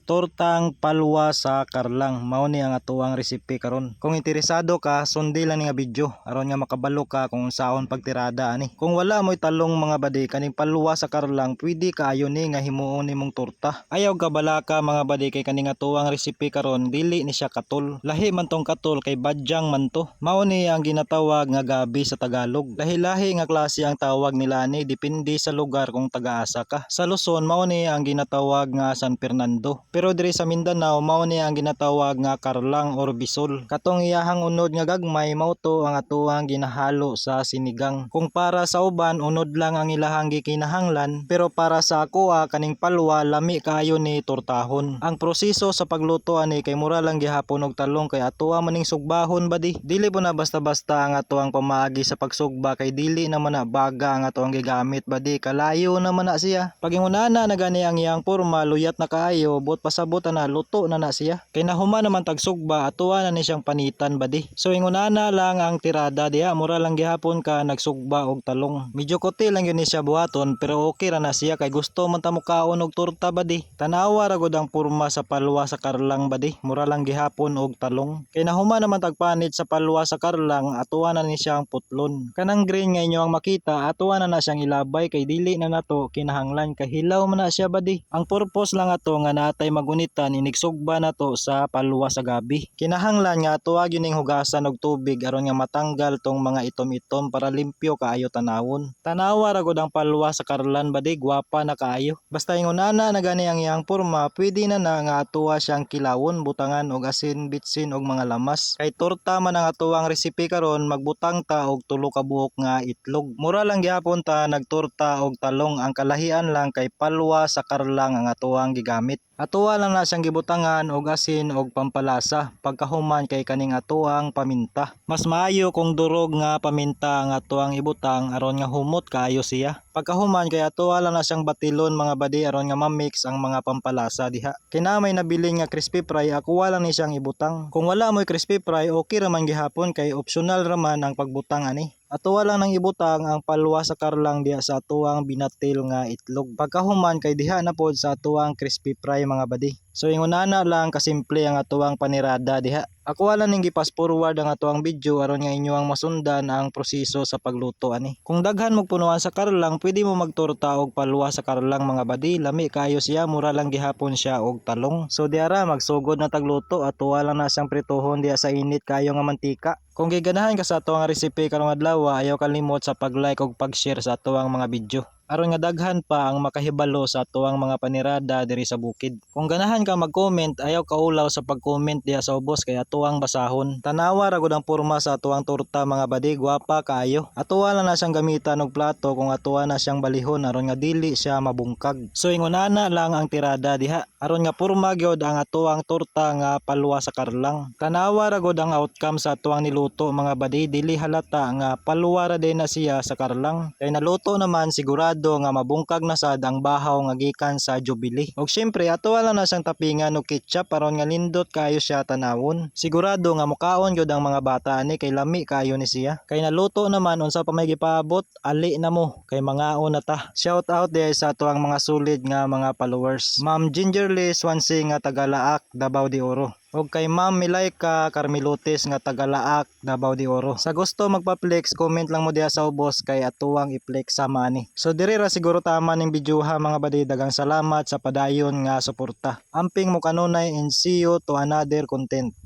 Tortang palwa sa karlang mao ni ang atuang recipe karon. Kung interesado ka, sundi lang ni nga video aron nga makabalo ka kung saon pagtirada ani. Kung wala mo'y talong mga badi kaning palwa sa karlang, pwede kaayo ni nga himuon nimong torta. Ayaw ka bala ka mga badi kay kaning atuang recipe karon dili ni siya katol. Lahi man tong katol kay badyang man to. Mao ni ang ginatawag nga gabi sa Tagalog. Lahi-lahi nga klase ang tawag nila ni depende sa lugar kung taga-asa ka. Sa Luzon mao ni ang ginatawag nga San Fernando. Pero diri sa Mindanao mao ni ang ginatawag nga karlang or bisol. Katong iyahang unod nga gagmay mao to ang atuang ginahalo sa sinigang. Kung para sa uban unod lang ang ilahang gikinahanglan, pero para sa ako kaning palwa lami kaayo ni tortahon. Ang proseso sa pagluto ani kay mura lang gihapon og talong kay atuwa maning sugbahon badi. Dili po na basta-basta ang atuang pamaagi sa pagsugba kay dili naman na baga ang atuang gigamit badi, kalayo naman na siya. Pagingunana na gani ang iyang porma luyat na kaayo but pasabot na luto na siya. Kay nahuman naman tagsugba atuwa na ni siyang panitan badi. So ingunana lang ang tirada diha, mura lang gihapon ka nagsugba og talong. Medyo kuti lang yun ni siya buhaton pero okay ra na siya kay gusto man ta mukaon og torta badi. Tanawa ra gud ang porma sa palwa sa karlang badi, mura lang gihapon og talong. Kay nahuman naman tagpanit sa palwa sa karlang atuwa na ni siyang putlon. Kanang green nga inyo ang makita atuwa na siyang ilabay kay dili na nato kinahanglan kay hilaw man na siya badi. Ang purpose lang ato nga natay magunitan inigsugba nato sa palwa sa gabi. Kinahanglan nga atuwa gining hugasan og tubig aron nga matanggal tong mga itom-itom para limpyo kaayo tanawon. Tanawa ra gud ang palwa sa karlan badi, gwapa na kaayo. Basta ingunana na gani ang iyang porma, pwede na nga atuwa siyang kilawon, butangan og asin, bitsin og mga lamas. Kay torta man ang atuang recipe karon, magbutang ta og tulo ka buok nga itlog. Mura lang gyapon ta nagtorta og talong, ang kalahian lang kay palwa sa karlang ang atuang gigamit. Atuwa lang na siyang gibutangan og asin og pampalasa pagkahuman kay kaning atuang paminta. Mas maayo kung durog nga paminta ang atuang ibutang aron nga humot kaayo siya. Pagkahuman kay atuwa lang na siyang batilon mga badi aron nga ma-mix ang mga pampalasa diha. Kinamay nabili nga crispy fry ako wala ni siyang ibutang. Kung wala mo'y crispy fry okay ra man gihapon kay optional ra man ang pagbutang ani. Atuwa lang nang ibutang ang palwa sa karlang diha sa atuang binatil nga itlog. Pagkahuman kay diha na pod sa atuang crispy fry mga badi. So ingunana lang kasimple ang atuang panirada diha. Ako wala ning gipas forward ang atuang video aron nga inyo ang masundan ang proseso sa pagluto ani. Kung daghan mo punuan sa karlang, pwede mo magtorta og palwa sa karlang mga badi. Lami kayo siya, mura lang gihapon siya og talong. So diara magsugod na tagluto at wala na siyang prituhon diha sa init kayo nga mantika. Kung giganahan ka sa atuang recipe karong adlaw, ayaw kalimot sa pag-like ug pag-share sa atuang mga video. Aron nga daghan pa ang makahibalo sa atuang mga panirada diri sa bukid. Kung ganahan ka mag-comment, ayaw kaulaw sa pag-comment diha sa ubos kay atuang basahon. Tanawa ra gud ang porma sa atuang torta mga badi, gwapa kaayo. Atuwa lang na siyang gamitan og plato kung atuwa na siyang balihon aron nga dili siya mabungkag. So ingunana lang ang tirada diha aron nga porma gyud ang atuang torta nga palwa sa karlang. Tanawa ra gud ang outcome sa atuang niluto mga badi, dili halata nga palwa ra din na siya sa karlang. Kay naluto naman sigurado nga mabungkag na sad ang bahaw nga gikan sa Jubilee. Og syempre atuwa lang na siyang tapingan og ketchup aron nga lindot kayo siya tanawon. Sigurado nga mukaon gyud ang mga bata ani kay lami kayo ni siya. Kay naluto naman unsa pa may gipaabot, ali na mo kay mangaon na ta. Shout out diha sa atuang mga solid nga mga followers. Ma'am Gingerly Swansea nga taga-Laak, Davao de Oro. Og kay Ma'am Milayka Carmelotes nga taga-Laak, Davao de Oro. Sa gusto magpa-flex, comment lang mo diha sa ubos kay atuwang i-flex sama ni. So diri ra siguro tama ning videoha mga badi, dagang salamat sa padayon nga suporta. Amping mo kanunay and see you to another content.